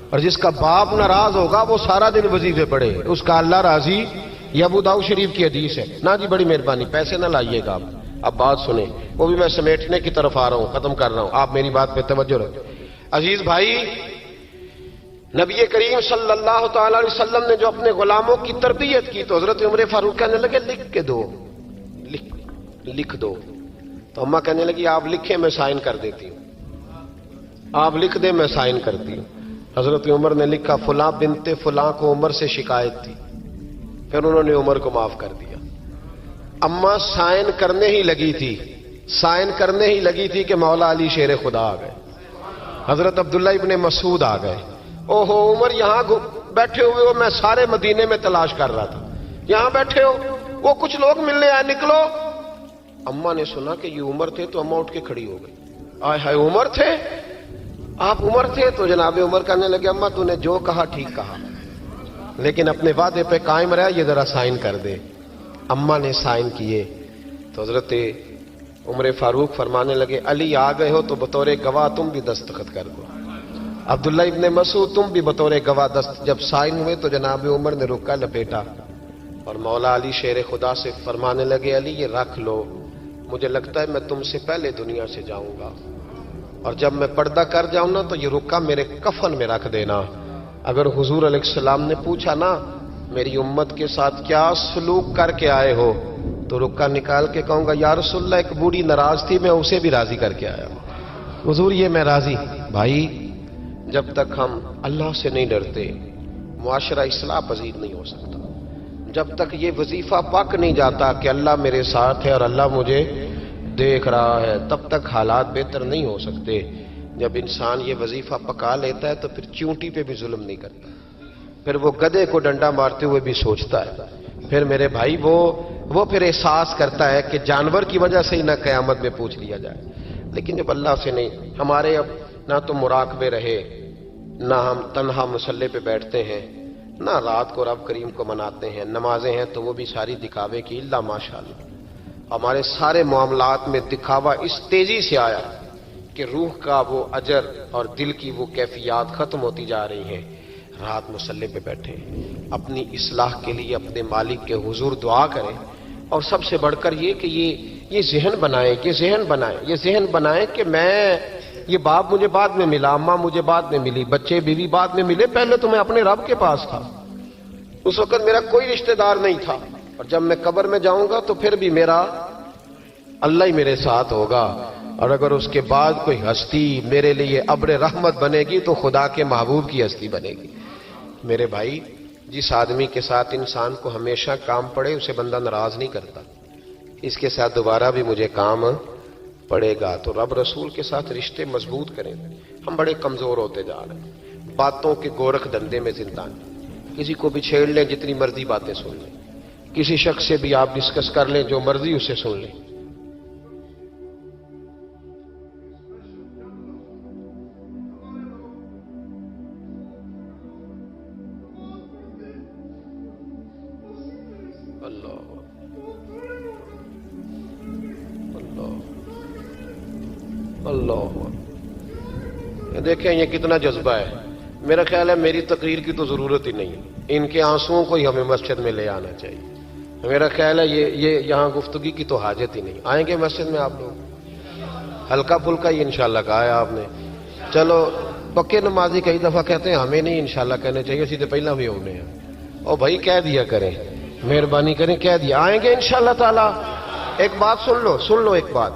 اور جس کا باپ ناراض ہوگا وہ سارا دن وظیفے پڑھے, اس کا اللہ راضی یہ ابو داؤد شریف کی حدیث ہے. نا جی بڑی مہربانی پیسے نہ لائیے گا. اب بات سنیں, وہ بھی میں سمیٹنے کی طرف آ رہا ہوں, ختم کر رہا ہوں, آپ میری بات پہ توجہ رکھیں. عزیز بھائی, نبی کریم صلی اللہ تعالی علیہ وسلم نے جو اپنے غلاموں کی تربیت کی تو حضرت عمر فاروق کہنے لگے لکھ کے دو, لکھ دو. تو اماں کہنے لگی آپ لکھیں میں سائن کر دیتی ہوں, آپ لکھ دیں میں سائن کرتی ہوں. حضرت عمر نے لکھا فلاں بنت فلاں کو عمر سے شکایت تھی, پھر انہوں نے عمر کو معاف کر دیا. اماں سائن کرنے ہی لگی تھی, سائن کرنے ہی لگی تھی کہ مولا علی شیر خدا آ گئے, حضرت عبداللہ ابن مسعود آ گئے. اوہو عمر یہاں بیٹھے ہوئے ہو, میں سارے مدینے میں تلاش کر رہا تھا, یہاں بیٹھے ہو, وہ کچھ لوگ ملنے آئے, نکلو. اماں نے سنا کہ یہ عمر تھے تو اماں اٹھ کے کھڑی ہو گئی. آئے ہائے عمر تھے, آپ عمر تھے؟ تو جناب عمر کہنے لگے اماں تو نے جو کہا ٹھیک کہا, لیکن اپنے وعدے پہ قائم رہا, یہ ذرا سائن کر دے. اماں نے سائن کیے تو حضرت عمر فاروق فرمانے لگے علی آ گئے ہو تو بطور گواہ تم بھی دستخط کر دو. عبداللہ ابن مسعود تم بھی بطور گواہ جب سائن ہوئے تو جناب عمر نے رکا لپیٹا اور مولا علی شیر خدا سے فرمانے لگے علی یہ رکھ لو, مجھے لگتا ہے میں تم سے پہلے دنیا سے جاؤں گا, اور جب میں پردہ کر جاؤں نا تو یہ رکا میرے کفن میں رکھ دینا. اگر حضور علیہ السلام نے پوچھا نا میری امت کے ساتھ کیا سلوک کر کے آئے ہو, تو رکا نکال کے کہوں گا یا رسول اللہ ایک بوڑھی ناراض تھی میں اسے بھی راضی کر کے آیا ہوں, حضور یہ میں راضی. بھائی جب تک ہم اللہ سے نہیں ڈرتے معاشرہ اصلاح پذیر نہیں ہو سکتا. جب تک یہ وظیفہ پک نہیں جاتا کہ اللہ میرے ساتھ ہے اور اللہ مجھے دیکھ رہا ہے, تب تک حالات بہتر نہیں ہو سکتے. جب انسان یہ وظیفہ پکا لیتا ہے تو پھر چونٹی پہ بھی ظلم نہیں کرتا, پھر وہ گدھے کو ڈنڈا مارتے ہوئے بھی سوچتا ہے. پھر میرے بھائی وہ پھر احساس کرتا ہے کہ جانور کی وجہ سے ہی نہ قیامت میں پوچھ لیا جائے. لیکن جب اللہ سے نہیں, ہمارے اب نہ تو مراقبے رہے, نہ ہم تنہا مصلی پہ بیٹھتے ہیں, نہ رات کو رب کریم کو مناتے ہیں. نمازیں ہیں تو وہ بھی ساری دکھاوے کی, اللہ ماشاءاللہ ہمارے سارے معاملات میں دکھاوا اس تیزی سے آیا کہ روح کا وہ اجر اور دل کی وہ کیفیات ختم ہوتی جا رہی ہیں. رات مصلی پہ بیٹھے اپنی اصلاح کے لیے اپنے مالک کے حضور دعا کریں, اور سب سے بڑھ کر یہ کہ یہ ذہن بنائیں کہ میں, یہ باپ مجھے بعد میں ملا, اماں مجھے بعد میں ملی, بچے بیوی بعد میں ملے, پہلے تو میں اپنے رب کے پاس تھا. اس وقت میرا کوئی رشتہ دار نہیں تھا, اور جب میں قبر میں جاؤں گا تو پھر بھی میرا اللہ ہی میرے ساتھ ہوگا. اور اگر اس کے بعد کوئی ہستی میرے لیے ابر رحمت بنے گی تو خدا کے محبوب کی ہستی بنے گی. میرے بھائی جس آدمی کے ساتھ انسان کو ہمیشہ کام پڑے اسے بندہ ناراض نہیں کرتا, اس کے ساتھ دوبارہ بھی مجھے کام پڑے گا. تو رب رسول کے ساتھ رشتے مضبوط کریں. ہم بڑے کمزور ہوتے جا رہے ہیں, باتوں کے گورکھ دھندے میں زندہ ہیں. کسی کو بھی چھیڑ لیں, جتنی مرضی باتیں سن لیں, کسی شخص سے بھی آپ ڈسکس کر لیں, جو مرضی اسے سن لیں. اللہ دیکھیں یہ کتنا جذبہ ہے. میرا خیال ہے میری تقریر کی تو ضرورت ہی نہیں, ان کے آنسوؤں کو ہی ہمیں مسجد میں لے آنا چاہیے. میرا خیال ہے یہ یہاں گفتگی کی تو حاجت ہی نہیں. آئیں گے مسجد میں آپ لوگ؟ ہلکا پھلکا ہی انشاءاللہ کہا ہے آپ نے. چلو پکے نمازی کئی دفعہ کہتے ہیں ہمیں نہیں انشاءاللہ کہنے چاہیے, سیدھے پہلا بھی ہونے ہیں. اور بھائی کہہ دیا کریں, مہربانی کریں کہہ دیا. آئیں گے انشاءاللہ تعالی. ایک بات سن لو ایک بات.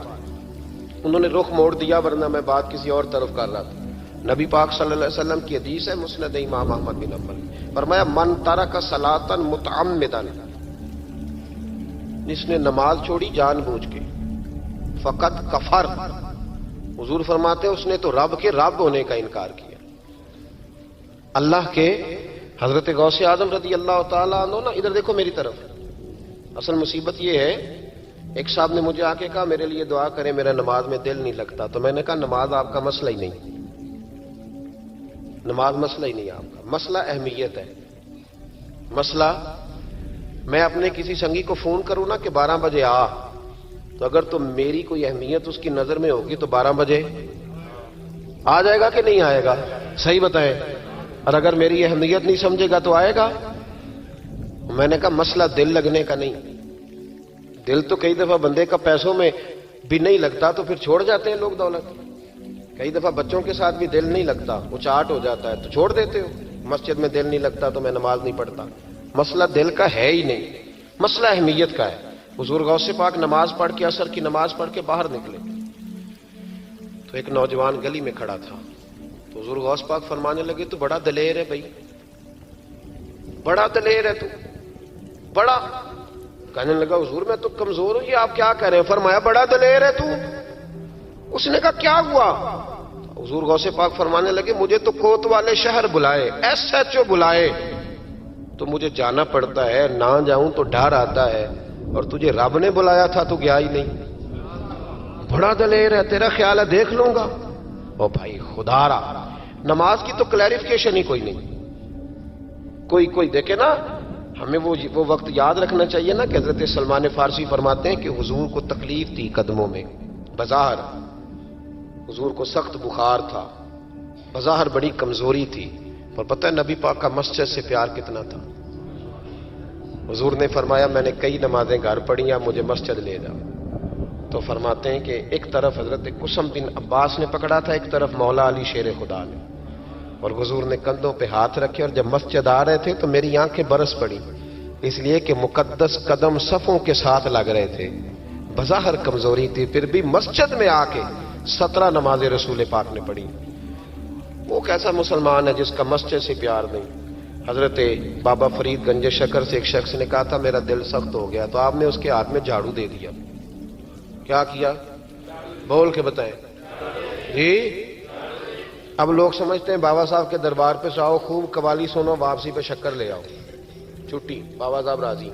انہوں نے رخ موڑ دیا ورنہ میں بات کسی اور طرف کر رہا تھا. نبی پاک صلی اللہ علیہ وسلم کی حدیث ہے مسند امام احمد بن حنبل, فرمایا من ترک صلاۃ متعمدا, جس نے نماز چھوڑی جان بوجھ کے, فقط کفر, حضور فرماتے ہیں اس نے تو رب کے رب ہونے کا انکار کیا. اللہ کے حضرت غوث اعظم رضی اللہ تعالیٰ عنہ نا, ادھر دیکھو میری طرف. اصل مصیبت یہ ہے, ایک صاحب نے مجھے آ کے کہا میرے لیے دعا کریں, میرا نماز میں دل نہیں لگتا. تو میں نے کہا نماز آپ کا مسئلہ ہی نہیں, نماز مسئلہ ہی نہیں آپ کا, مسئلہ اہمیت ہے. مسئلہ میں اپنے کسی سنگی کو فون کروں نا کہ 12 بجے آ, تو اگر تو میری کوئی اہمیت اس کی نظر میں ہوگی تو 12 بجے آ جائے گا کہ نہیں آئے گا؟ صحیح بتائیں. اور اگر میری اہمیت نہیں سمجھے گا تو آئے گا. میں نے کہا مسئلہ دل لگنے کا نہیں، دل تو کئی دفعہ بندے کا پیسوں میں بھی نہیں لگتا تو پھر چھوڑ جاتے ہیں لوگ دولت. کئی دفعہ بچوں کے ساتھ بھی دل نہیں لگتا، وہ چاٹ ہو جاتا ہے تو چھوڑ دیتے ہو. مسجد میں دل نہیں لگتا تو میں نماز نہیں پڑھتا. مسئلہ دل کا ہے ہی نہیں، مسئلہ اہمیت کا ہے. حضور غوث پاک نماز پڑھ کے، عصر کی نماز پڑھ کے باہر نکلے تو ایک نوجوان گلی میں کھڑا تھا. تو حضور غوث پاک فرمانے لگے تو بڑا دلیر ہے بھائی، بڑا دلیر ہے تو، بڑا. کہنے لگا حضور میں تو کمزور ہوں، یہ آپ کیا کہہ رہے ہیں؟ فرمایا بڑا دلیر ہے تو. اس نے کہا کیا ہوا؟ حضور غوث پاک فرمانے لگے مجھے تو کوت والے شہر بلائے، SHO بلائے تو مجھے جانا پڑتا ہے، نہ جاؤں تو ڈر آتا ہے، اور تجھے رب نے بلایا تھا تو گیا ہی نہیں. بڑا دلیر ہے، تیرا خیال ہے دیکھ لوں گا. او بھائی خدا را، نماز کی تو کلیریفیکیشن ہی کوئی نہیں. کوئی دیکھے نا، ہمیں وہ وقت یاد رکھنا چاہیے نا کہ حضرت سلمان فارسی فرماتے ہیں کہ حضور کو تکلیف تھی قدموں میں، بظاہر حضور کو سخت بخار تھا، بظاہر بڑی کمزوری تھی، اور پتہ ہے نبی پاک کا مسجد سے پیار کتنا تھا. حضور نے فرمایا میں نے کئی نمازیں گھر پڑھی ہیں، مجھے مسجد لے جا. تو فرماتے ہیں کہ ایک طرف حضرت قسم بن عباس نے پکڑا تھا، ایک طرف مولا علی شیر خدا نے، اور حضور نے کندھوں پہ ہاتھ رکھے، اور جب مسجد آ رہے تھے تو میری آنکھیں برس پڑی، اس لیے کہ مقدس قدم صفوں کے ساتھ لگ رہے تھے. بظاہر کمزوری تھی، پھر بھی مسجد میں آ کے 17 نمازیں رسول پاک نے پڑھی. وہ کیسا مسلمان ہے جس کا مسجد سے پیار نہیں؟ حضرت بابا فرید گنج شکر سے ایک شخص نے کہا تھا میرا دل سخت ہو گیا، تو آپ نے اس کے ہاتھ میں جھاڑو دے دیا. کیا کیا؟ بول کے بتائیں جی. اب لوگ سمجھتے ہیں بابا صاحب کے دربار پہ جاؤ، خوب قوالی سنو، واپسی پہ شکر لے آؤ، چھٹی، بابا صاحب راضی.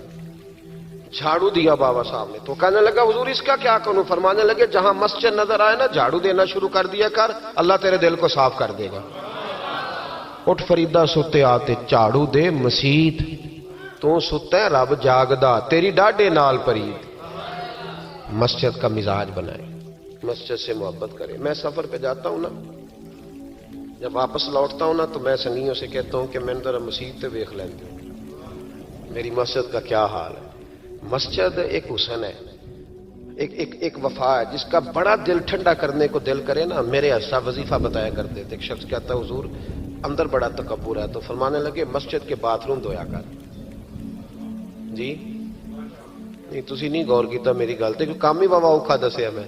جھاڑو دیا بابا صاحب نے. تو کہنے لگا حضور اس کا کیا کروں؟ فرمانے لگے جہاں مسجد نظر آئے نا جھاڑو دینا شروع کر دیا کر، اللہ تیرے دل کو صاف کر دے گا. اٹھ فریدا ستے آتے جھاڑو دے مسیت، تو ستا ہے رب جاگدا تیری ڈاڈے نال پرید. مسجد کا مزاج بنائے، مسجد سے محبت کرے. میں سفر پہ جاتا ہوں نا، جب واپس لوٹتا ہوں نا تو میں سنگیوں سے کہتا ہوں کہ میں ذرا مسجد تے ویکھ لیندے ہوں میری مسجد کا کیا حال ہے. مسجد ایک حسن ہے، ایک وفا ہے جس کا بڑا دل ٹھنڈا کرنے کو دل کرے نا. میرے صاحب وظیفہ بتایا کرتے تھے، ایک شخص کہتا حضور اندر بڑا تکبر ہے، تو فرمانے لگے مسجد کے باتھ روم دھویا کر. جی نہیں تسی نہیں غور کیتا میری گل تے، کام ہی بابا اوکھا دسیا میں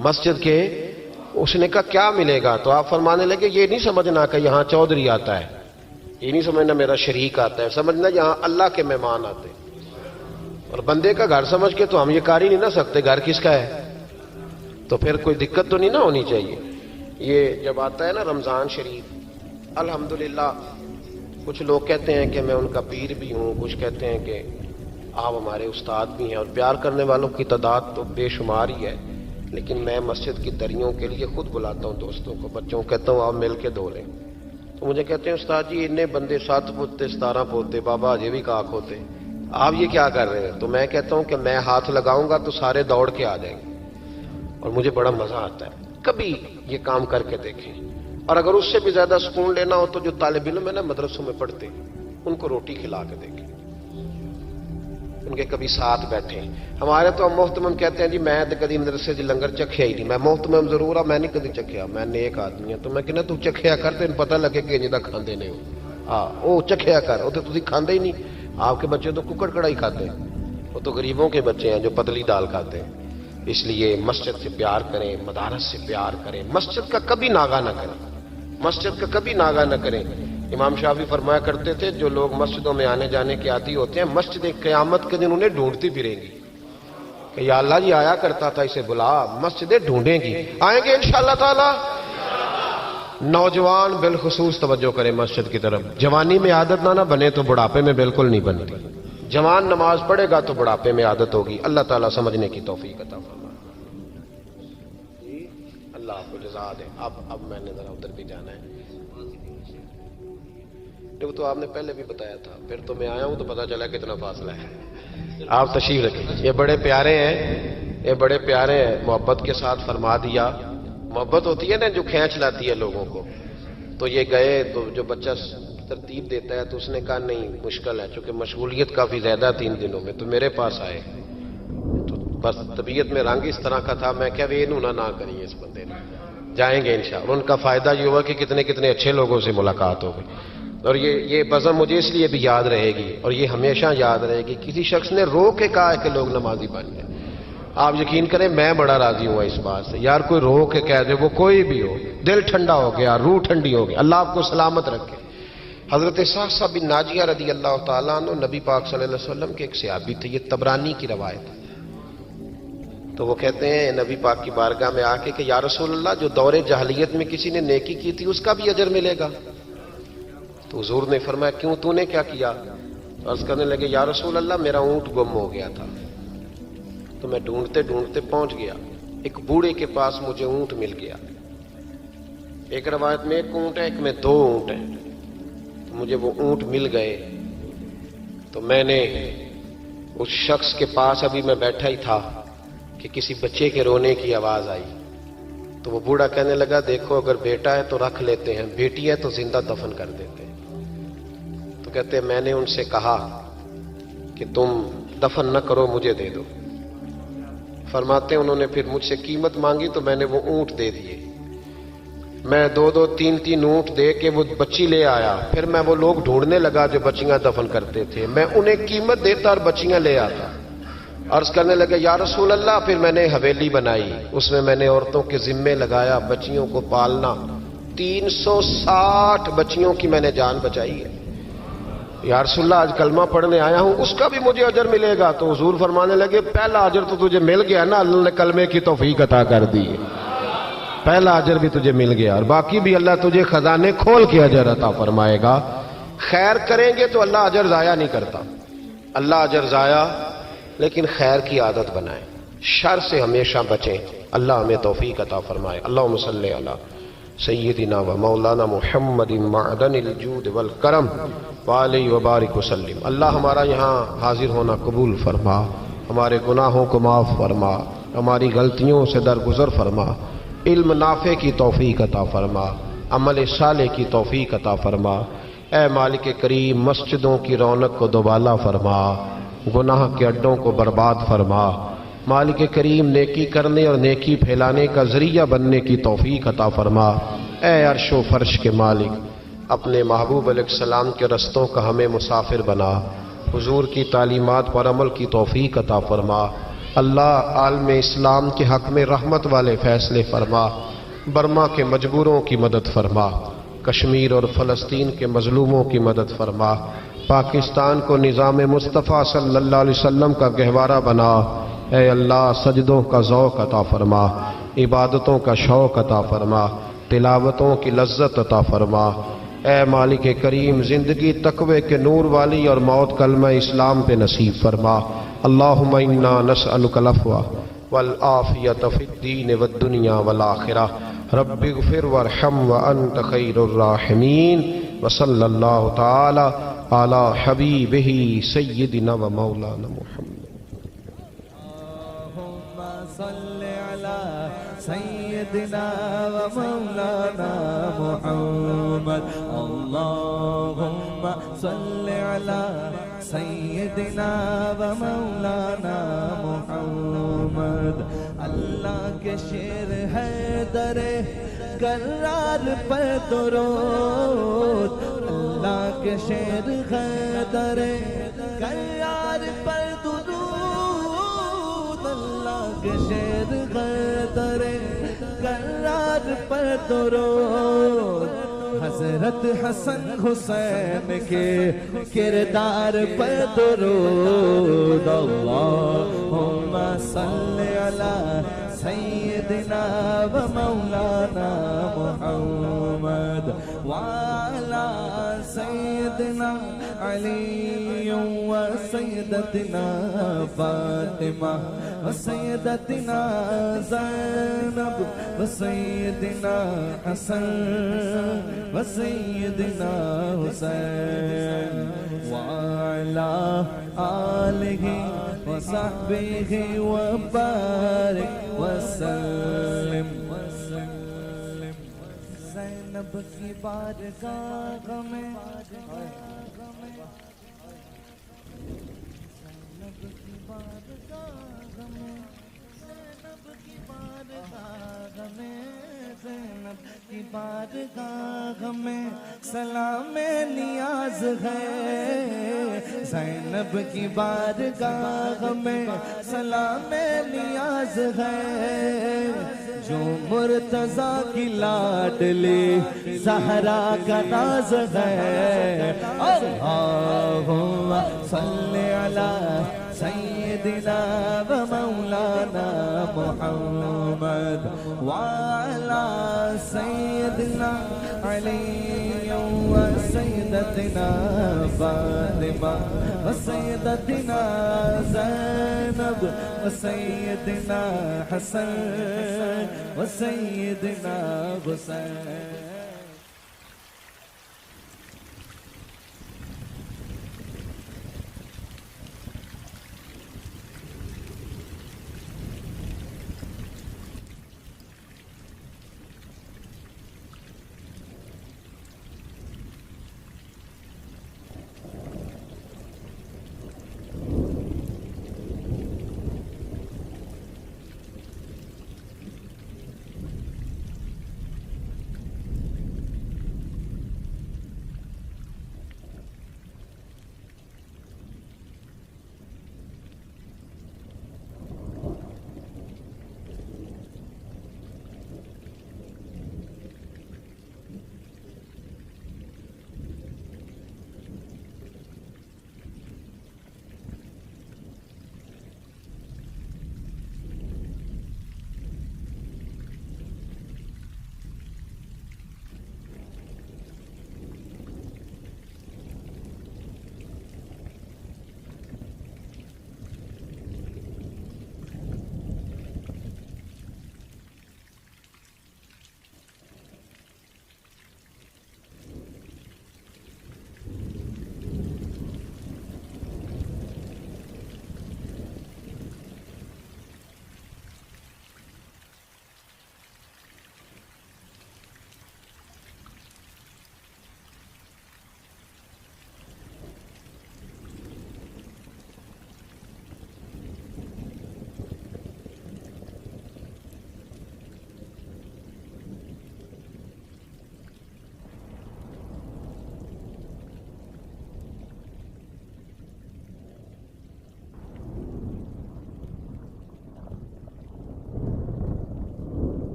مسجد کے. اس نے کہا کیا ملے گا؟ تو آپ فرمانے لگے یہ نہیں سمجھنا کہ یہاں چودھری آتا ہے، یہ نہیں سمجھنا میرا شریک آتا ہے، سمجھنا یہاں اللہ کے مہمان آتے. اور بندے کا گھر سمجھ کے تو ہم یہ کر ہی نہیں نہ سکتے گھر کس کا ہے، تو پھر کوئی دقت تو نہیں نہ ہونی چاہیے. یہ جب آتا ہے نا رمضان شریف، الحمدللہ کچھ لوگ کہتے ہیں کہ میں ان کا پیر بھی ہوں، کچھ کہتے ہیں کہ آپ ہمارے استاد بھی ہیں، اور پیار کرنے والوں کی تعداد تو بے شمار ہی ہے. لیکن میں مسجد کی دریوں کے لیے خود بلاتا ہوں دوستوں کو، بچوں کو کہتا ہوں آپ مل کے دھو لیں. تو مجھے کہتے ہیں استاد جی اتنے بندے 7 پوتے 17 پوتے بابا اجے بھی کاک ہوتے، آپ یہ کیا کر رہے ہیں؟ تو میں کہتا ہوں کہ میں ہاتھ لگاؤں گا تو سارے دوڑ کے آ جائیں گے، اور مجھے بڑا مزہ آتا ہے. کبھی یہ کام کر کے دیکھیں. اور اگر اس سے بھی زیادہ سکون لینا ہو تو جو طالب علم ہے نا مدرسوں میں پڑھتے ہیں ان کو روٹی کھلا کے دیکھیں، ان کے کبھی ساتھ بیٹھیں. ہمارے تو ہم محتمم کہتے ہیں جی میں تو کبھی مدرسے سے لنگر چکھیا ہی نہیں. میں محتمم ضرور ہوں، میں نہیں کبھی چکھیا، میں نیک آدمی ہوں. تو میں کہنا تو چکھیا کر تین پتہ لگے کہ جدا کھاندے نہیں ہو. ہاں وہ چکھیا کر، وہ تو تسی کھاندے ہی نہیں. آپ کے بچے تو ککڑ کڑائی کھاتے ہیں، وہ تو غریبوں کے بچے ہیں جو پتلی دال کھاتے ہیں. اس لیے مسجد سے پیار کریں، مدارس سے پیار کریں، مسجد کا کبھی ناغہ نہ کریں، مسجد کا کبھی ناغہ نہ کریں. امام شافعی فرمایا کرتے تھے جو لوگ مسجدوں میں آنے جانے کے عادی ہوتے ہیں مسجد قیامت کے دن انہیں ڈھونڈتی پھریں گی کہ یا اللہ جی آیا کرتا تھا اسے بلا. مسجدیں ڈھونڈیں گی، آئیں گے انشاءاللہ تعالی. نوجوان بالخصوص توجہ کریں مسجد کی طرف. جوانی میں عادت نہ بنے تو بڑھاپے میں بالکل نہیں بنتی. جوان نماز پڑھے گا تو بڑھاپے میں عادت ہوگی. اللہ تعالیٰ سمجھنے کی توفیق عطا فرمائے. اللہ آپ کو جزا دے. اب میں نے ذرا ادھر بھی جانا ہے. وہ تو آپ نے پہلے بھی بتایا تھا، پھر تو میں آیا ہوں تو پتا چلا کتنا فاصلہ ہے. آپ تشریف رکھیں. یہ بڑے پیارے ہیں، یہ بڑے پیارے ہیں، محبت کے ساتھ فرما دیا. محبت ہوتی ہے نا جو کھینچ لاتی ہے لوگوں کو. تو یہ گئے تو جو بچہ ترتیب دیتا ہے تو اس نے کہا نہیں مشکل ہے، چونکہ مشغولیت کافی زیادہ 3 دنوں میں، تو میرے پاس آئے تو بس طبیعت میں رنگ اس طرح کا تھا، میں کیا وہ نہ کریے اس بندے نے، جائیں گے انشاءاللہ۔ ان کا فائدہ یہ ہوا کہ کتنے کتنے اچھے لوگوں سے ملاقات ہو گئی، اور یہ بزم مجھے اس لیے بھی یاد رہے گی اور یہ ہمیشہ یاد رہے گی، کسی شخص نے رو کے کہا ہے کہ لوگ نمازی بن جائیں۔ آپ یقین کریں میں بڑا راضی ہوا اس بات سے، یار کوئی رو کے کہہ دے، وہ کوئی بھی ہو، دل ٹھنڈا ہو گیا، روح ٹھنڈی ہو گیا، اللہ آپ کو سلامت رکھے۔ حضرت صحصح بن ناجیہ رضی اللہ تعالیٰ عنہ نبی پاک صلی اللہ علیہ وسلم کے ایک صحابی تھے، یہ طبرانی کی روایت ہے۔ تو وہ کہتے ہیں نبی پاک کی بارگاہ میں آ کے کہ یا رسول اللہ، جو دور جاہلیت میں کسی نے نیکی کی تھی اس کا بھی اجر ملے گا؟ تو حضور نے فرمایا کیوں، تو نے کیا کیا؟ تو عرض کرنے لگے یا رسول اللہ میرا اونٹ گم ہو گیا تھا، تو میں ڈھونڈتے ڈھونڈتے پہنچ گیا، ایک بوڑھے کے پاس مجھے اونٹ مل گیا، ایک روایت میں 1 اونٹ ہے، ایک میں 2 اونٹ ہیں، تو مجھے وہ اونٹ مل گئے۔ تو میں نے اس شخص کے پاس، ابھی میں بیٹھا ہی تھا کہ کسی بچے کے رونے کی آواز آئی، تو وہ بوڑھا کہنے لگا دیکھو اگر بیٹا ہے تو رکھ لیتے ہیں، بیٹی ہے تو زندہ دفن کر دیتے ہیں۔ تو کہتے ہیں میں نے ان سے کہا کہ تم دفن نہ کرو، مجھے دے دو۔ فرماتے ہیں انہوں نے پھر مجھ سے قیمت مانگی تو میں نے وہ اونٹ دے دیے، میں 2 3 اونٹ دے کے وہ بچی لے آیا، پھر میں وہ لوگ ڈھونڈنے لگا جو بچیاں دفن کرتے تھے، میں انہیں قیمت دیتا اور بچیاں لے آتا۔ عرض کرنے لگے یا رسول اللہ، پھر میں نے حویلی بنائی، اس میں نے عورتوں کے ذمے لگایا بچیوں کو پالنا، 360 بچیوں کی میں نے جان بچائی ہے۔ یا رسول اللہ آج کلمہ پڑھنے آیا ہوں، اس کا بھی مجھے اجر ملے گا؟ تو حضور فرمانے لگے پہلا اجر تو تجھے مل گیا نا، اللہ نے کلمے کی توفیق عطا کر دی، پہلا اجر بھی تجھے مل گیا، اور باقی بھی اللہ تجھے خزانے کھول کے اجر عطا فرمائے گا۔ خیر کریں گے تو اللہ اجر ضائع نہیں کرتا، اللہ اجر ضائع، لیکن خیر کی عادت بنائیں، شر سے ہمیشہ بچیں، اللہ ہمیں توفیق عطا فرمائے۔ اللہم صلی علی سیدنا و مولانا محمد معدن الجود والکرم وعلیہ وبارک وسلم۔ اللہ ہمارا یہاں حاضر ہونا قبول فرما، ہمارے گناہوں کو معاف فرما، ہماری غلطیوں سے درگزر فرما، علم نافع کی توفیق عطا فرما، عمل صالح کی توفیق عطا فرما۔ اے مالک کریم، مسجدوں کی رونق کو دوبالا فرما، گناہ کے اڈوں کو برباد فرما۔ مالک کریم، نیکی کرنے اور نیکی پھیلانے کا ذریعہ بننے کی توفیق عطا فرما۔ اے عرش و فرش کے مالک، اپنے محبوب علیہ السلام کے رستوں کا ہمیں مسافر بنا، حضور کی تعلیمات پر عمل کی توفیق عطا فرما۔ اللہ عالم اسلام کے حق میں رحمت والے فیصلے فرما، برما کے مجبوروں کی مدد فرما، کشمیر اور فلسطین کے مظلوموں کی مدد فرما، پاکستان کو نظام مصطفیٰ صلی اللہ علیہ وسلم کا گہوارہ بنا۔ اے اللہ سجدوں کا ذوق عطا فرما، عبادتوں کا شوق عطا فرما، تلاوتوں کی لذت عطا فرما۔ اے مالک کریم، زندگی تقوی کے نور والی اور موت کلمہ اسلام پہ نصیب فرما۔ اللہم انا نسألک العفو والعافیۃ فی الدین والدنیا والآخرہ، رب اغفر وارحم وانت خیر الراحمین، وصلی اللہ تعالی علی حبیبہ سیدنا و مولانا محمد۔ صلی علی سیدنا و مولانا محمد، اللہم صلی علی سیدنا و مولانا محمد۔ اللہ کے شیر ہے در کرار پر درود، اللہ کے شیر ہے در کرار پر درود، اللہ کے شیر ہے در کرار پر درود، حضرت حسن حسین کے کردار پر درود۔ اللہم صلی علی سیدنا و مولانا محمد، وعلی سیدنا علی و سیدتنا فاطمہ و سیدتنا زینب و سیدنا حسن و سیدنا حسین، وعلی آلہ و صحبہ و بارک وسلم۔ زینب کی بارگاہ میں زینب کی بارگاہ میں زینب کی بارگاہ میں زینب کی بارگاہ میں سلام نیاز ہے زینب کی بارگاہ میں سلام نیاز ہے جو مرتضیٰ کی لاڈلی زہرا کا ناز ہے اللہم صلی علی سیدنا و مولانا محمد وعلی سیدنا علی و سیدتنا فاطمہ و سیدتنا زینب و سیدنا حسن و سیدنا حسین